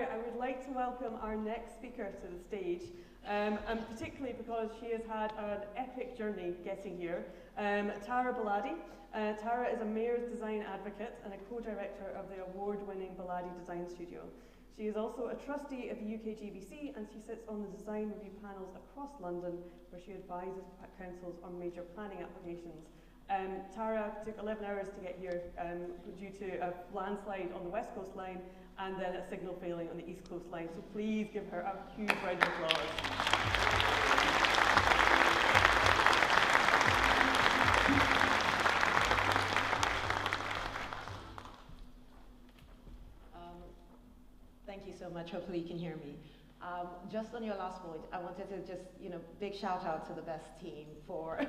I would like to welcome our next speaker to the stage, and particularly because she has had an epic journey getting here. Tara Gbolade. Tara is a mayor's design advocate and a co-director of the award-winning Gbolade Design Studio. She is also a trustee of the UKGBC, and she sits on the design review panels across London, where she advises councils on major planning applications. Tara took 11 hours to get here due to a landslide on the West Coast line and then a signal failing on the East Coast line. So please give her a huge round of applause. Thank you so much. Hopefully you can hear me. Just on your last point, I wanted to just, big shout out to the best team for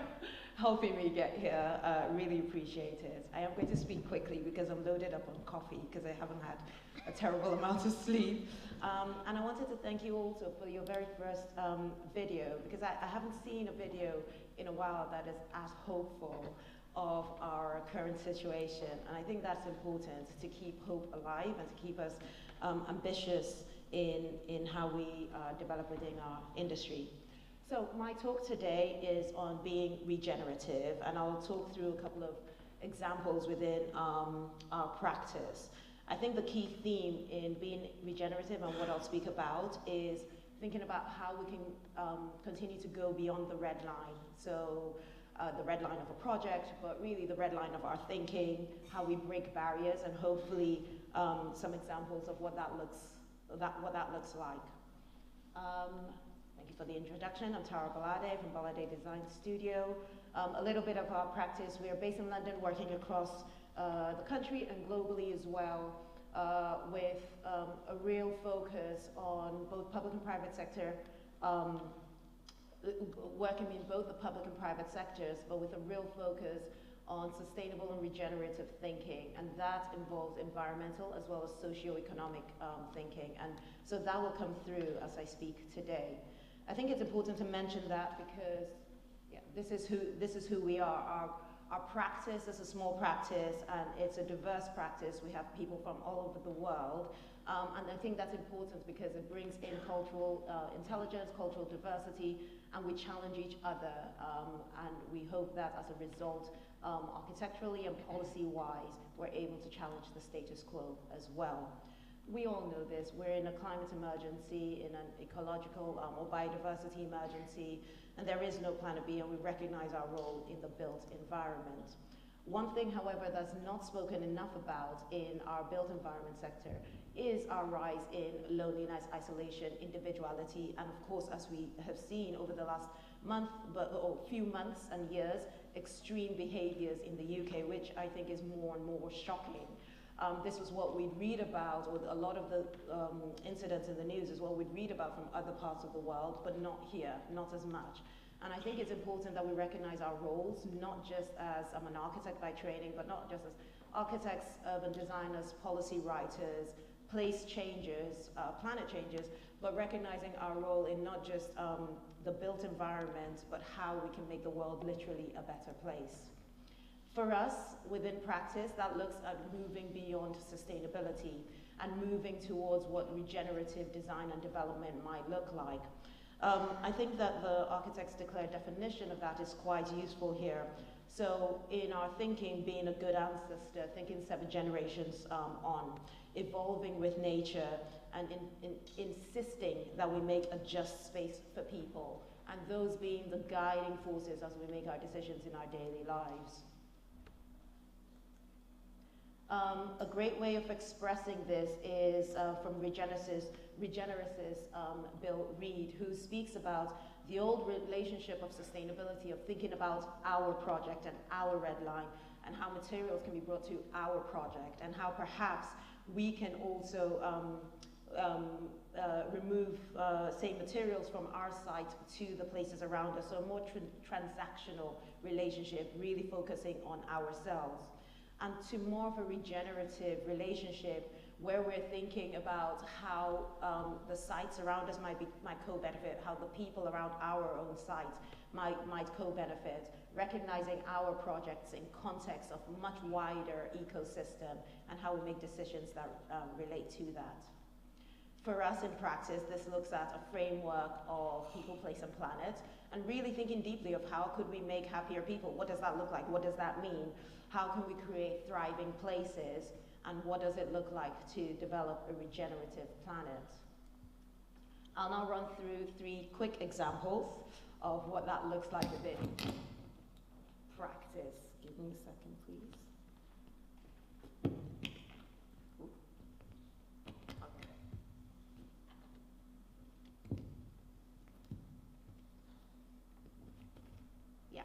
helping me get here. Really appreciate it. I am going to speak quickly because I'm loaded up on coffee because I haven't had a terrible amount of sleep. And I wanted to thank you also for your very first video, because I haven't seen a video in a while that is as hopeful of our current situation. And I think that's important, to keep hope alive and to keep us ambitious in how we develop within our industry. So my talk today is on being regenerative, and I'll talk through a couple of examples within our practice. I think the key theme in being regenerative and what I'll speak about is thinking about how we can continue to go beyond the red line. So the red line of a project, but really the red line of our thinking, how we break barriers, and hopefully some examples of what that looks like. Thank you for the introduction. I'm Tara Gbolade from Gbolade Design Studio. A little bit of our practice. We are based in London, working across the country and globally as well, with a real focus on both public and private sector, working in both the public and private sectors, but with a real focus on sustainable and regenerative thinking, and that involves environmental as well as socio-economic thinking, and so that will come through as I speak today. I think it's important to mention that because this is who we are. Our practice is a small practice, and it's a diverse practice. We have people from all over the world, and I think that's important because it brings in cultural intelligence, cultural diversity, and we challenge each other, and we hope that as a result, architecturally and policy-wise, we're able to challenge the status quo as well. We all know this. We're in a climate emergency, in an ecological or biodiversity emergency, and there is no planet B, and we recognize our role in the built environment. One thing, however, that's not spoken enough about in our built environment sector is our rise in loneliness, isolation, individuality, and of course, as we have seen over the last few months and years, extreme behaviors in the UK, which I think is more and more shocking. This is what we'd read about, or a lot of the incidents in the news is what we'd read about from other parts of the world, but not here, not as much. And I think it's important that we recognize our roles, not just as, I'm an architect by training, but not just as architects, urban designers, policy writers, place changers, planet changers, but recognizing our role in not just the built environment, but how we can make the world literally a better place. For us, within practice, that looks at moving beyond sustainability and moving towards what regenerative design and development might look like. I think that the Architects Declare definition of that is quite useful here. So in our thinking, being a good ancestor, thinking 7 generations on, evolving with nature, and insisting that we make a just space for people, and those being the guiding forces as we make our decisions in our daily lives. A great way of expressing this is from Regenerative's Bill Reed, who speaks about the old relationship of sustainability, of thinking about our project and our red line, and how materials can be brought to our project, and how perhaps we can also remove, say, materials from our site to the places around us, so a more transactional relationship, really focusing on ourselves. And to more of a regenerative relationship where we're thinking about how the sites around us might co-benefit, how the people around our own site might co-benefit, recognizing our projects in context of a much wider ecosystem and how we make decisions that relate to that. For us in practice, this looks at a framework of people, place, and planet, and really thinking deeply of how could we make happier people? What does that look like? What does that mean? How can we create thriving places? And what does it look like to develop a regenerative planet? I'll now run through 3 quick examples of what that looks like within practice. Give me a second, please. Okay. Yeah,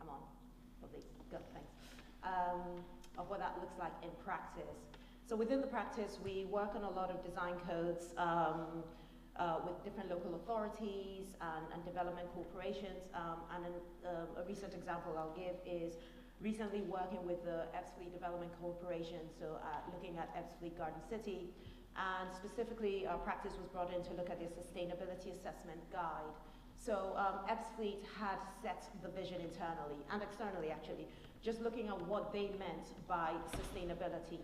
I'm on. Lovely. Good, thanks. Of what that looks like in practice. So within the practice, we work on a lot of design codes with different local authorities and development corporations. A recent example I'll give is recently working with the Ebbsfleet Development Corporation, so looking at Ebbsfleet Garden City. And specifically, our practice was brought in to look at their sustainability assessment guide. So Ebbsfleet had set the vision internally and externally, actually, just looking at what they meant by sustainability.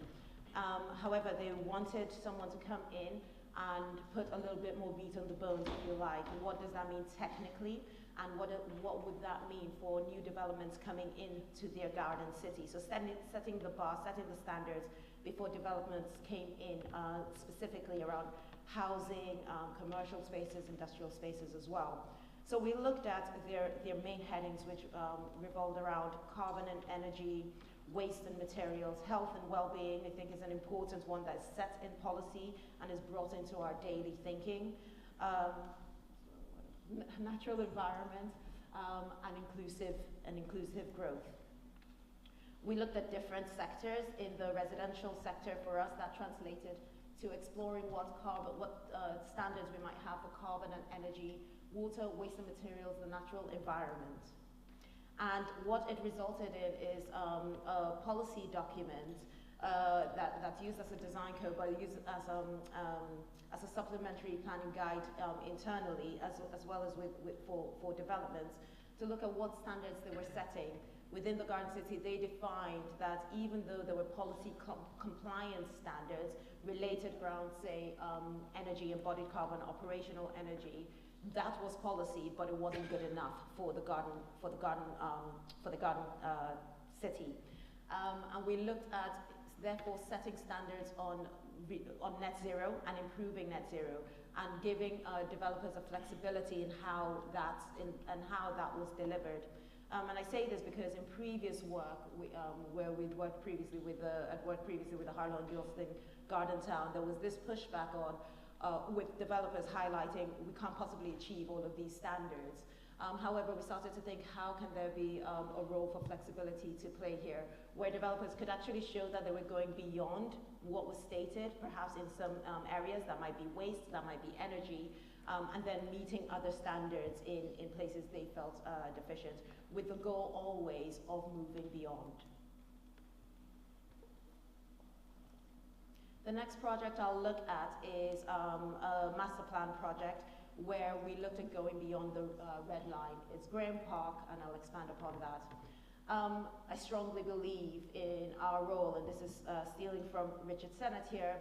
However, they wanted someone to come in and put a little bit more meat on the bones, if you like. What does that mean technically? And what would that mean for new developments coming into their garden city? So setting the bar, setting the standards before developments came in, specifically around housing, commercial spaces, industrial spaces as well. So we looked at their main headings, which revolved around carbon and energy, waste and materials, health and well-being, I think is an important one that's set in policy and is brought into our daily thinking. Natural environment and inclusive growth. We looked at different sectors. In the residential sector, for us, that translated to exploring what standards we might have for carbon and energy, water, waste and materials, the natural environment. And what it resulted in is a policy document that's used as a design code, but used as a supplementary planning guide internally, as well as for developments, to look at what standards they were setting. Within the Garden City, they defined that even though there were policy compliance standards related around, say, energy, embodied carbon, operational energy, that was policy, but it wasn't good enough for the garden city. And we looked at, therefore, setting standards on net zero and improving net zero, and giving developers a flexibility in how that was delivered. And I say this because in previous work, where we'd worked previously with the Harlow and Gilston Garden Town, there was this pushback on with developers highlighting we can't possibly achieve all of these standards. However, we started to think, how can there be a role for flexibility to play here, where developers could actually show that they were going beyond what was stated, perhaps in some areas that might be waste, that might be energy, and then meeting other standards in places they felt deficient, with the goal always of moving beyond. The next project I'll look at is a master plan project where we looked at going beyond the red line. It's Graham Park, and I'll expand upon that. I strongly believe in our role, and this is stealing from Richard Sennett here,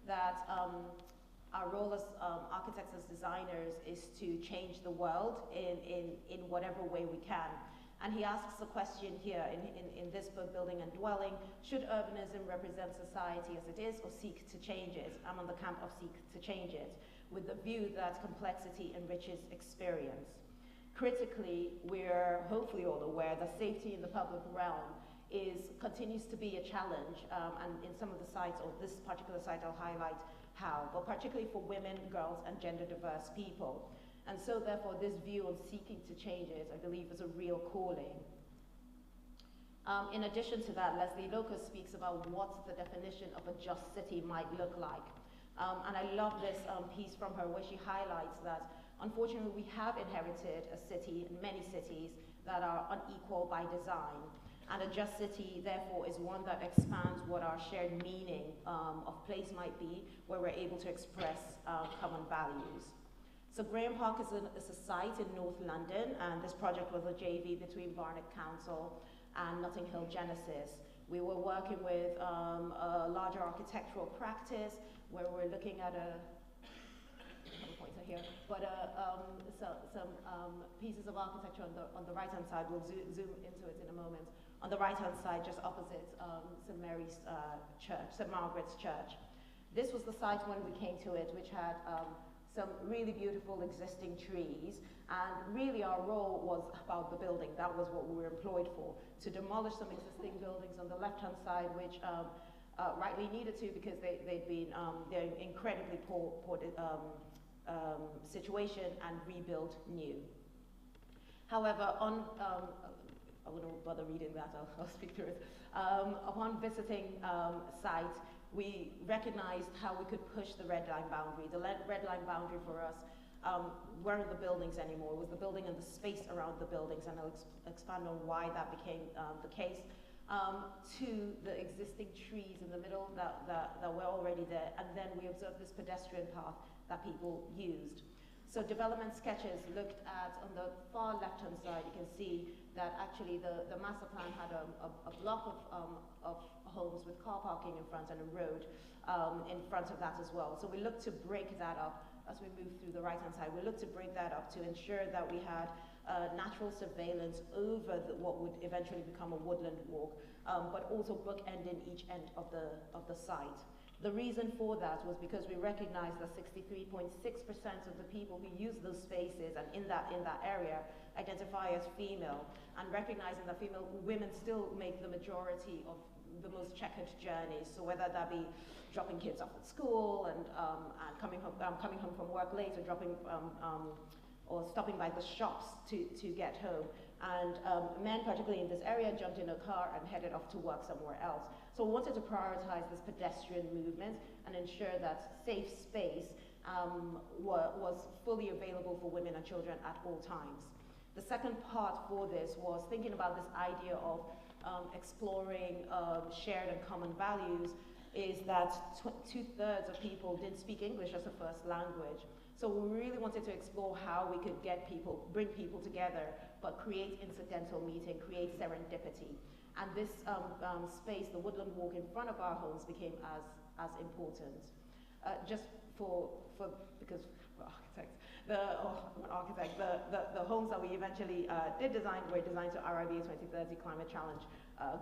that our role as architects, as designers, is to change the world in whatever way we can. And he asks the question here in this book, Building and Dwelling, should urbanism represent society as it is or seek to change it? I'm on the camp of seek to change it, with the view that complexity enriches experience. Critically, we're hopefully all aware that safety in the public realm continues to be a challenge, and in some of the sites, or this particular site I'll highlight how, but particularly for women, girls, and gender diverse people. And so therefore this view of seeking to change it, I believe, is a real calling. In addition to that, Leslie Locust speaks about what the definition of a just city might look like. And I love this piece from her where she highlights that unfortunately we have inherited a city, and many cities, that are unequal by design. And a just city, therefore, is one that expands what our shared meaning of place might be, where we're able to express common values. So Graham Park is a site in North London, and this project was a JV between Barnet Council and Notting Hill Genesis. We were working with a larger architectural practice where we're looking at pointer here, but some pieces of architecture on the right-hand side. We'll zoom into it in a moment. On the right-hand side, just opposite St. Mary's Church, St. Margaret's Church. This was the site when we came to it, which had some really beautiful existing trees, and really our role was about the building. That was what we were employed for, to demolish some existing buildings on the left-hand side, which rightly needed to, because they'd been they're in incredibly poor situation, and rebuild new. However, I wouldn't bother reading that, I'll speak through it. Upon visiting site, we recognized how we could push the red line boundary. The red line boundary for us weren't the buildings anymore, it was the building and the space around the buildings, and I'll expand on why that became the case, to the existing trees in the middle that were already there, and then we observed this pedestrian path that people used. So development sketches looked at, on the far left-hand side, you can see that actually the master plan had a block of homes with car parking in front and a road in front of that as well. So we looked to break that up as we move through the right-hand side. We looked to break that up to ensure that we had natural surveillance over what would eventually become a woodland walk, but also bookending each end of the site. The reason for that was because we recognized that 63.6% of the people who use those spaces and in that area identify as female, and recognizing that women still make the majority of the most checkered journeys. So whether that be dropping kids off at school and coming home from work late, or or stopping by the shops to get home. And men, particularly in this area, jumped in a car and headed off to work somewhere else. So we wanted to prioritize this pedestrian movement and ensure that safe space was fully available for women and children at all times. The second part for this was thinking about this idea of exploring shared and common values, is that 2/3 of people didn't speak English as a first language. So we really wanted to explore how we could bring people together, but create incidental meeting, create serendipity. And this space, the woodland walk in front of our homes, became as important. Just because we're architects, the homes that we eventually did design were designed to RIBA 2030 Climate Challenge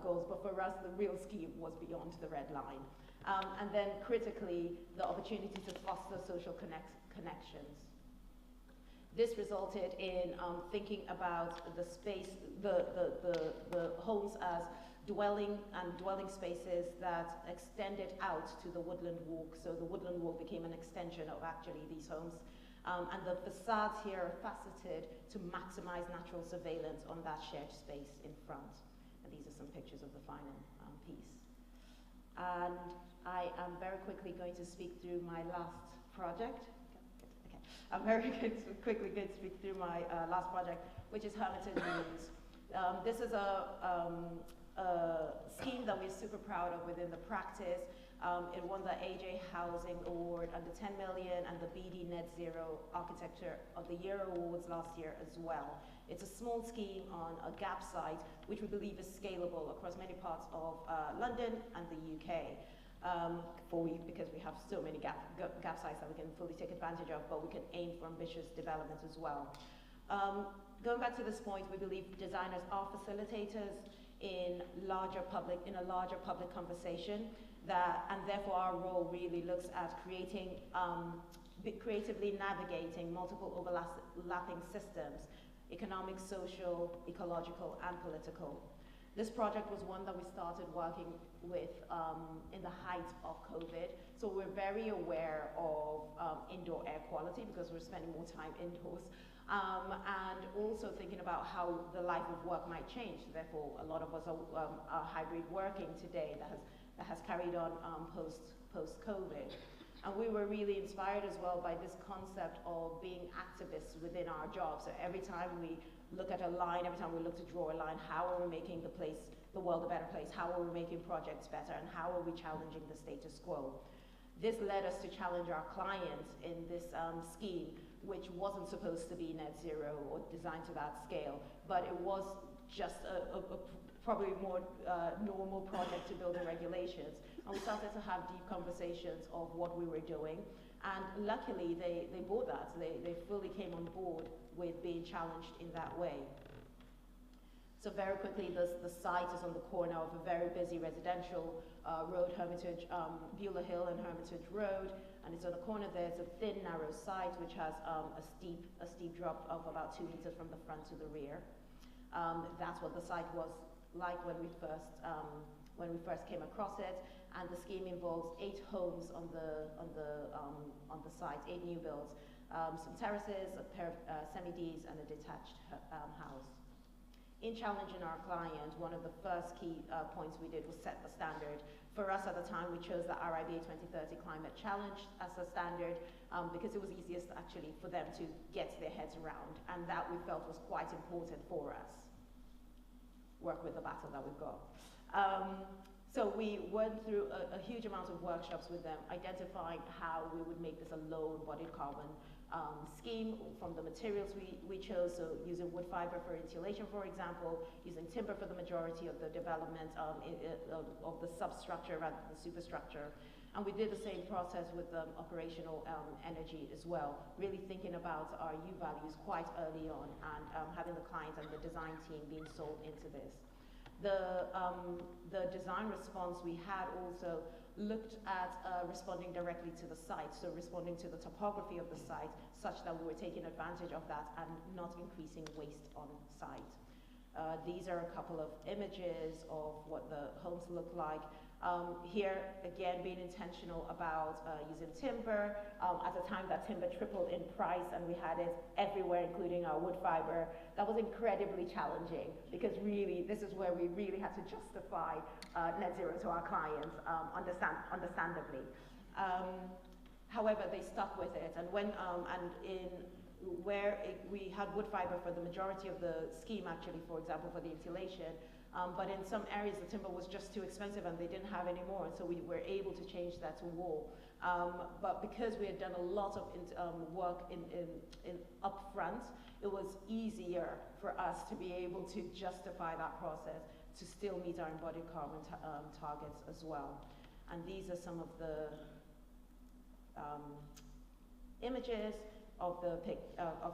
goals, but for us the real scheme was beyond the red line. And then critically, the opportunity to foster social connections. This resulted in thinking about the space, the homes as dwelling spaces that extended out to the woodland walk. So the woodland walk became an extension of actually these homes. And the facades here are faceted to maximize natural surveillance on that shared space in front. And these are some pictures of the final piece. And I am very quickly going to speak through my last project. Okay. I'm very quickly going to speak through my last project, which is Hermitage Rooms. This is a scheme that we're super proud of within the practice. It won the AJ Housing Award and the 10 million and the BD Net Zero Architecture of the Year Awards last year as well. It's a small scheme on a gap site, which we believe is scalable across many parts of London and the UK. Because we have so many gap sites that we can fully take advantage of, but we can aim for ambitious development as well. Going back to this point, we believe designers are facilitators in a larger public conversation, and therefore our role really looks at creatively navigating multiple overlapping systems: economic, social, ecological, and political. This project was one that we started working with in the height of COVID. So we're very aware of indoor air quality because we're spending more time indoors. And also thinking about how the life of work might change. Therefore, a lot of us are hybrid working today that has carried on post-COVID. And we were really inspired as well by this concept of being activists within our jobs. So every time we look at a line, every time we look to draw a line, how are we making the world a better place? How are we making projects better? And how are we challenging the status quo? This led us to challenge our clients in this scheme, which wasn't supposed to be net zero or designed to that scale, but it was just a probably more normal project to build the regulations. And we started to have deep conversations of what we were doing. And luckily, they bought that. They fully came on board with being challenged in that way. So very quickly, the site is on the corner of a very busy residential road, Hermitage, Beulah Hill and Hermitage Road, and it's on the corner there. It's a thin, narrow site which has a steep drop of about 2 meters from the front to the rear. That's what the site was like when we first came across it, and the scheme involves 8 homes on the site, 8 new builds, some terraces, a pair of semi-Ds, and a detached house. In challenging our client, one of the first key points we did was set the standard. For us at the time, we chose the RIBA 2030 Climate Challenge as a standard because it was easiest actually for them to get their heads around, and that we felt was quite important for us. Work with the battle that we've got. So we went through a huge amount of workshops with them, identifying how we would make this a low embodied carbon scheme from the materials we chose, so using wood fiber for insulation, for example, using timber for the majority of the development of the substructure rather than the superstructure. And we did the same process with operational energy as well, really thinking about our U values quite early on, and having the client and the design team being sold into this. The design response we had also looked at responding directly to the site, so responding to the topography of the site such that we were taking advantage of that and not increasing waste on site. These are a couple of images of what the homes look like. Here, again, being intentional about using timber. At the time, that timber tripled in price, and we had it everywhere, including our wood fiber. That was incredibly challenging, because really, this is where we really had to justify net zero to our clients, understandably. However, they stuck with it, and we had wood fiber for the majority of the scheme, actually, for example, for the insulation. But in some areas, the timber was just too expensive and they didn't have any more, and so we were able to change that to wool. But because we had done a lot of work in upfront, it was easier for us to be able to justify that process to still meet our embodied carbon targets as well. And these are some of the images of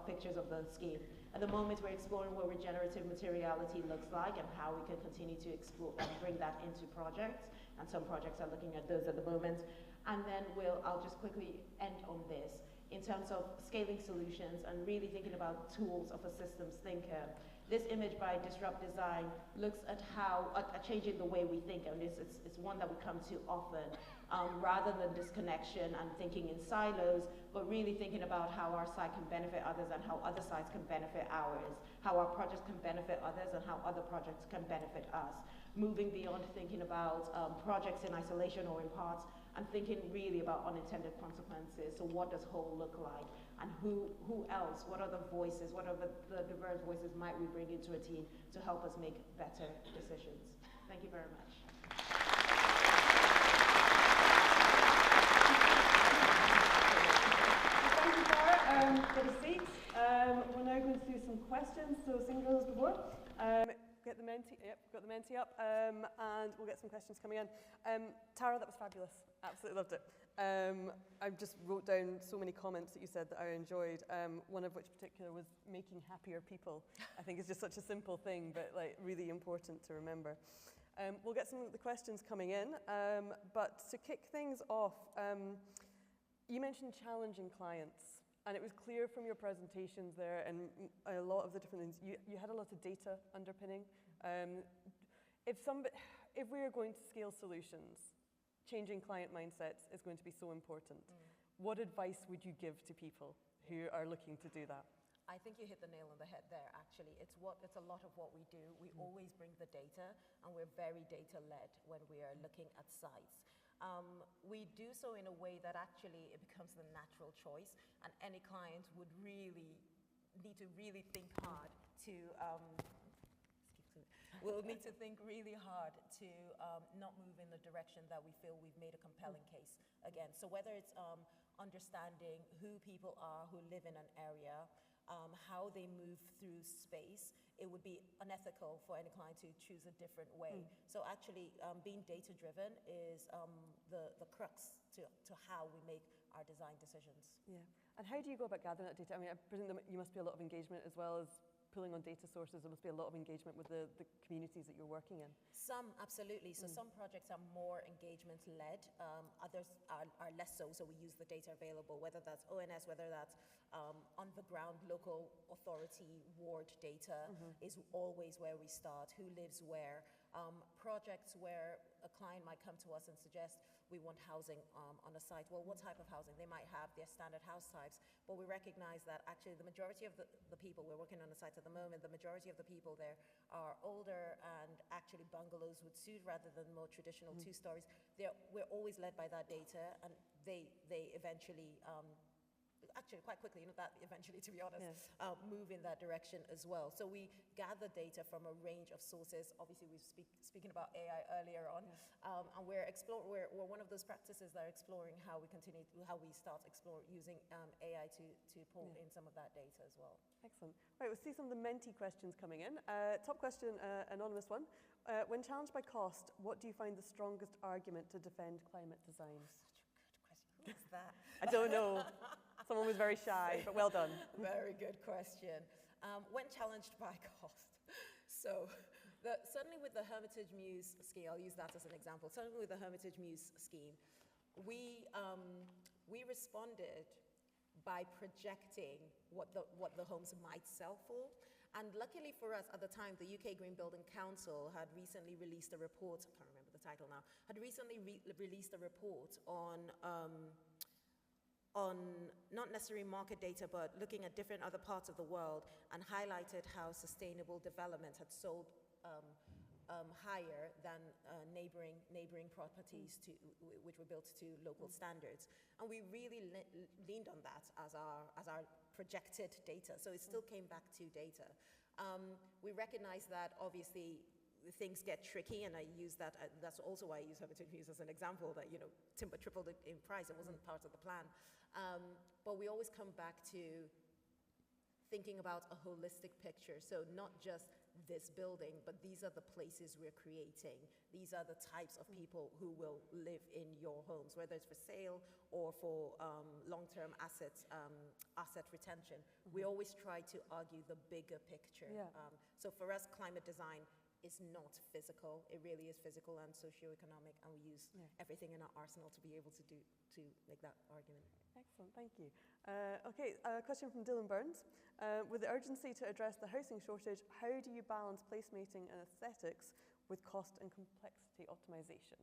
pictures of the scheme. At the moment, we're exploring what regenerative materiality looks like and how we can continue to explore and bring that into projects. And some projects are looking at those at the moment. And then I'll just quickly end on this. In terms of scaling solutions and really thinking about tools of a systems thinker, this image by Disrupt Design looks at how, changing the way we think, and it's one that we come to often, rather than disconnection and thinking in silos, but really thinking about how our site can benefit others and how other sites can benefit ours, how our projects can benefit others and how other projects can benefit us. Moving beyond thinking about projects in isolation or in parts, and thinking really about unintended consequences. So what does whole look like? And who else, what other voices, what other the diverse voices might we bring into a team to help us make better decisions? Thank you very much. Thank you, Tara. Get a seat. We're now going to do some questions, so same as before. Get the Menti, yep, got the Menti up, and we'll get some questions coming in. Tara, that was fabulous. Absolutely loved it. I just wrote down so many comments that you said that I enjoyed, one of which in particular was making happier people. I think it's just such a simple thing, but like really important to remember. We'll get some of the questions coming in, but to kick things off, you mentioned challenging clients. And it was clear from your presentations there and a lot of the different things, you had a lot of data underpinning. If we are going to scale solutions, changing client mindsets is going to be so important. What advice would you give to people who are looking to do that? I think you hit the nail on the head there, actually. It's a lot of what we do. We always bring the data, and we're very data-led when we are looking at sites. We do so in a way that actually it becomes the natural choice, and any client would really need to think hard to we'll need to think really hard to not move in the direction that we feel we've made a compelling case again. So whether it's understanding who people are who live in an area, how they move through space, it would be unethical for any client to choose a different way. So actually, being data-driven is the crux to how we make our design decisions. Yeah. And how do you go about gathering that data? I mean, I presume that you must be a lot of engagement as well as pulling on data sources. There must be a lot of engagement with the communities that you're working in. Some, absolutely. So some projects are more engagement-led. Others are less so, so we use the data available, whether that's ONS, whether that's on-the-ground local authority ward data is always where we start. Who lives where? Projects where a client might come to us and suggest we want housing on a site. Well, what type of housing? They might have their standard house types, but we recognize that actually the majority of the people, we're working on a site at the moment, the majority of the people there are older, and actually bungalows would suit rather than more traditional two stories. We're always led by that data, and they eventually actually quite quickly, you know, that eventually, to be honest, move in that direction as well. So we gather data from a range of sources. Obviously, we speaking about AI earlier on, and we're one of those practices that are exploring how we start using AI to pull in some of that data as well. Excellent. Right, we'll see some of the Menti questions coming in. Top question, anonymous one. When challenged by cost, what do you find the strongest argument to defend climate design? Such a good question. Who is that? I don't know. Someone was very shy, but well done. Very good question. When challenged by cost. So certainly with the Hermitage Muse scheme, I'll use that as an example. Certainly with the Hermitage Muse scheme, we responded by projecting what the homes might sell for. And luckily for us, at the time, the UK Green Building Council had recently released a report, I can't remember the title now, had recently released a report on not necessarily market data, but looking at different other parts of the world, and highlighted how sustainable development had sold higher than neighboring properties which were built to local standards. And we really leaned on that as our projected data. So it still came back to data. We recognize that obviously things get tricky, and I use that, that's also why I use Hermitage Muse as an example, that, you know, timber tripled in price. It wasn't part of the plan. But we always come back to thinking about a holistic picture. So not just this building, but these are the places we're creating. These are the types of people who will live in your homes, whether it's for sale or for long-term asset retention. We always try to argue the bigger picture. Yeah. So for us, climate design is not physical. It really is physical and socio-economic, and we use everything in our arsenal to be able to make that argument. Excellent, thank you. Okay, a question from Dylan Burns. With the urgency to address the housing shortage, how do you balance placemaking and aesthetics with cost and complexity optimization?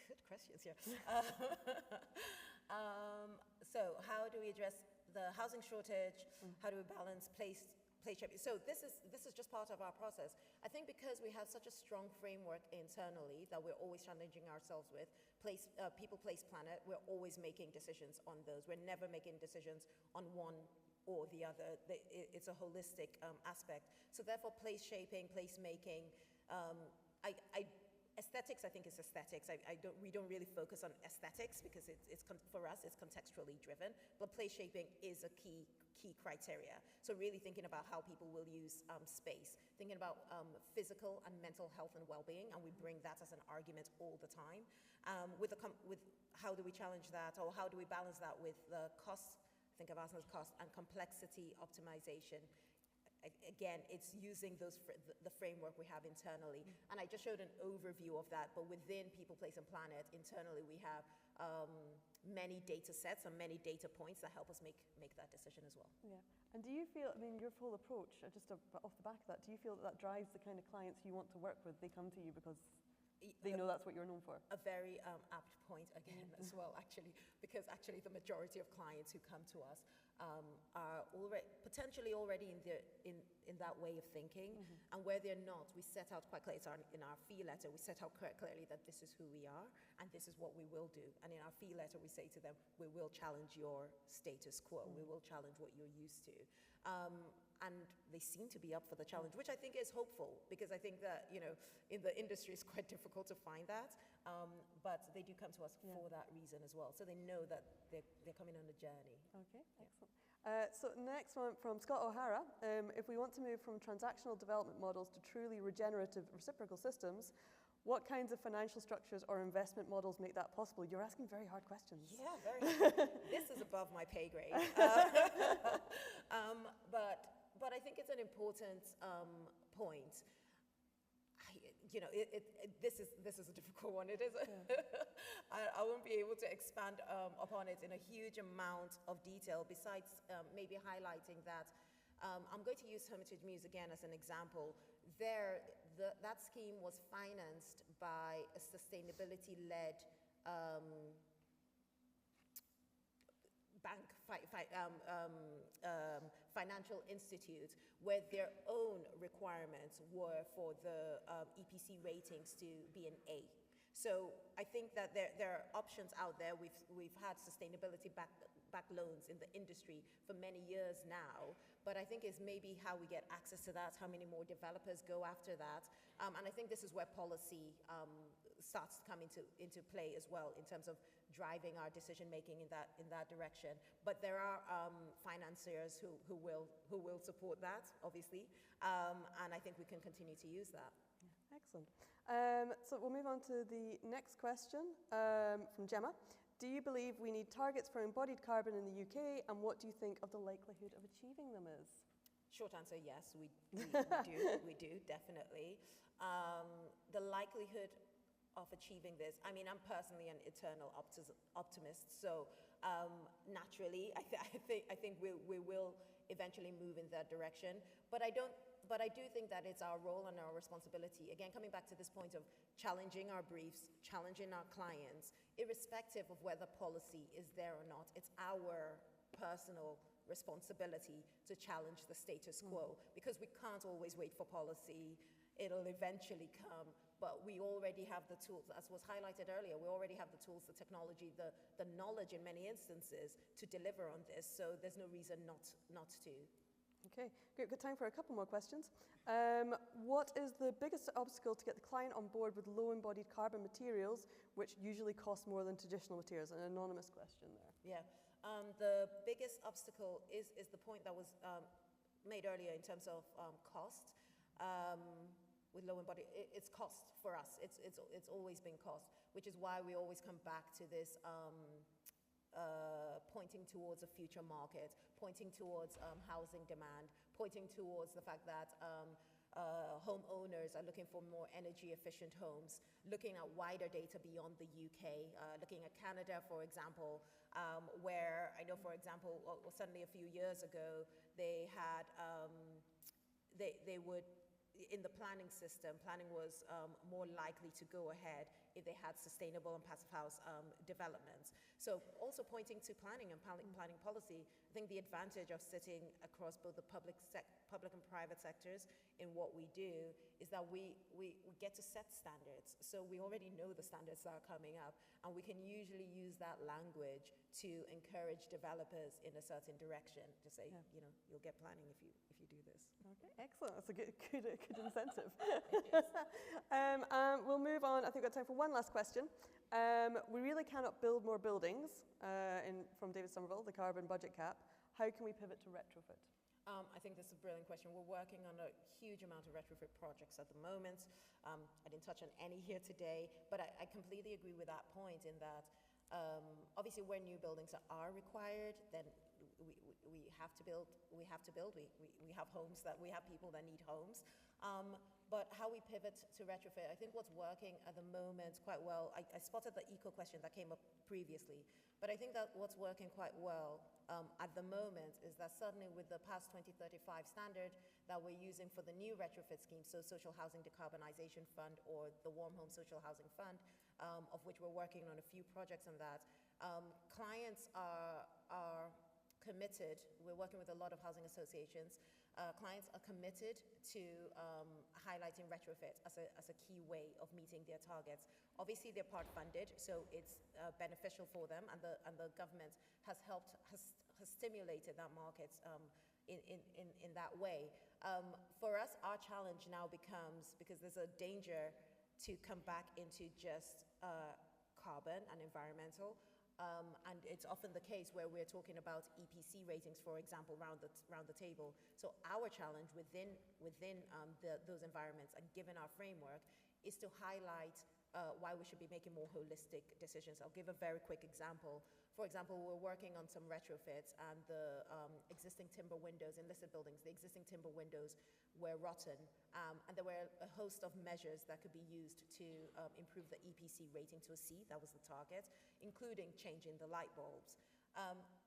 Good questions here. So how do we address the housing shortage? How do we balance place shaping? So this is just part of our process. I think because we have such a strong framework internally that we're always challenging ourselves with, people, place, planet, we're always making decisions on those. We're never making decisions on one or the other. It's a holistic aspect. So therefore, place shaping, place making, aesthetics, I think, is aesthetics. We don't really focus on aesthetics because for us, it's contextually driven, but place shaping is a key criteria. So really thinking about how people will use space, thinking about physical and mental health and well-being, and we bring that as an argument all the time. With how do we challenge that, or how do we balance that with the cost, think of us as cost, and complexity optimization. Again, it's using the framework we have internally. And I just showed an overview of that, but within People, Place, and Planet, internally we have many data sets and many data points that help us make that decision as well. Yeah. And do you feel, I mean, your whole approach, just off the back of that, do you feel that drives the kind of clients you want to work with? They come to you because they know that's what you're known for? A very apt point again as well, actually, because actually the majority of clients who come to us are potentially already in that way of thinking, and where they're not, we set out quite clearly, in our fee letter, we set out quite clearly that this is who we are, and this is what we will do. And in our fee letter, we say to them, we will challenge your status quo, we will challenge what you're used to. And they seem to be up for the challenge, which I think is hopeful, because I think that, you know, in the industry it's quite difficult to find that, but they do come to us for that reason as well. So they know that they're coming on a journey. Okay, excellent. So next one from Scott O'Hara. If we want to move from transactional development models to truly regenerative reciprocal systems, What kinds of financial structures or investment models make that possible? You're asking very hard questions. Yeah, very. This is above my pay grade. But I think it's an important point. This is a difficult one. It is. I won't be able to expand upon it in a huge amount of detail. Besides, maybe highlighting that I'm going to use Hermitage Muse again as an example. That scheme was financed by a sustainability-led financial institute, where their own requirements were for the EPC ratings to be an A. So I think that there are options out there. We've had sustainability-backed loans in the industry for many years now, but I think it's maybe how we get access to that, how many more developers go after that, and I think this is where policy starts to come into play as well in terms of driving our decision making in that direction. But there are financiers who will support that, obviously, and I think we can continue to use that. Excellent. So we'll move on to the next question from Gemma. Do you believe we need targets for embodied carbon in the UK, and what do you think of the likelihood of achieving them is? Short answer, yes, we do, definitely. The likelihood of achieving this, I mean, I'm personally an eternal optimist, so naturally, I think we will eventually move in that direction, but I do think that it's our role and our responsibility, again, coming back to this point of challenging our briefs, challenging our clients, irrespective of whether policy is there or not. It's our personal responsibility to challenge the status quo, because we can't always wait for policy. It'll eventually come, but we already have the tools, as was highlighted earlier, we already have the tools, the technology, the knowledge in many instances to deliver on this, so there's no reason not to. Okay, great. Good time for a couple more questions. What is the biggest obstacle to get the client on board with low embodied carbon materials, which usually cost more than traditional materials? An anonymous question there. Yeah, the biggest obstacle is the point that was made earlier in terms of cost. With low embodied, it's cost for us. It's always been cost, which is why we always come back to this pointing towards a future market, pointing towards housing demand, pointing towards the fact that homeowners are looking for more energy efficient homes, looking at wider data beyond the UK, looking at Canada, for example, where I know, for example, suddenly a few years ago, they had, they would, in the planning system, planning was more likely to go ahead if they had sustainable and passive house developments. So also pointing to planning and planning policy, I think the advantage of sitting across both the public and private sectors in what we do is that we get to set standards. So we already know the standards that are coming up, and we can usually use that language to encourage developers in a certain direction to say, you know, you'll get planning if you do this. Okay, excellent. That's a good incentive. We'll move on. I think we've got time for one last question. We really cannot build more buildings, from David Somerville, the carbon budget cap. How can we pivot to retrofit? I think this is a brilliant question. We're working on a huge amount of retrofit projects at the moment. I didn't touch on any here today, but I completely agree with that point in that obviously where new buildings are required, then we have to build. We have homes we have people that need homes. But how we pivot to retrofit, I think what's working at the moment quite well, I spotted the eco question that came up previously, but I think that what's working quite well at the moment is that certainly with the past 2035 standard that we're using for the new retrofit scheme, so Social Housing Decarbonization Fund or the Warm Home Social Housing Fund, of which we're working on a few projects on that, clients are committed. We're working with a lot of housing associations. Clients are committed to highlighting retrofit as a key way of meeting their targets. Obviously, they're part funded, so it's beneficial for them, and the government has stimulated that market in that way. For us, our challenge now becomes, because there's a danger to come back into just carbon and environmental. And it's often the case where we're talking about EPC ratings, for example, round the table. So our challenge within those environments and given our framework is to highlight why we should be making more holistic decisions. I'll give a very quick example. For example, we're working on some retrofits, and the existing timber windows in listed buildings, the existing timber windows were rotten, and there were a host of measures that could be used to improve the EPC rating to a C, that was the target, including changing the light bulbs.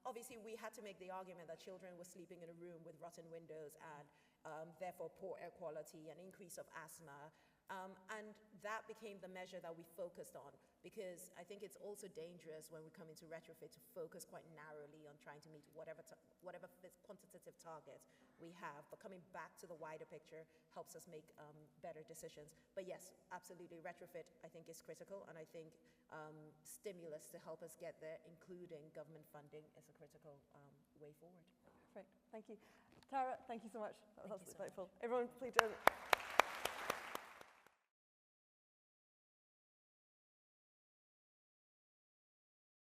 Obviously, we had to make the argument that children were sleeping in a room with rotten windows and therefore poor air quality and increase of asthma. And that became the measure that we focused on, because I think it's also dangerous when we come into retrofit to focus quite narrowly on trying to meet whatever quantitative targets we have. But coming back to the wider picture helps us make better decisions. But yes, absolutely, retrofit I think is critical, and I think stimulus to help us get there, including government funding, is a critical way forward. Perfect, thank you. Tara, thank you so much. That was absolutely delightful. So Everyone, please join.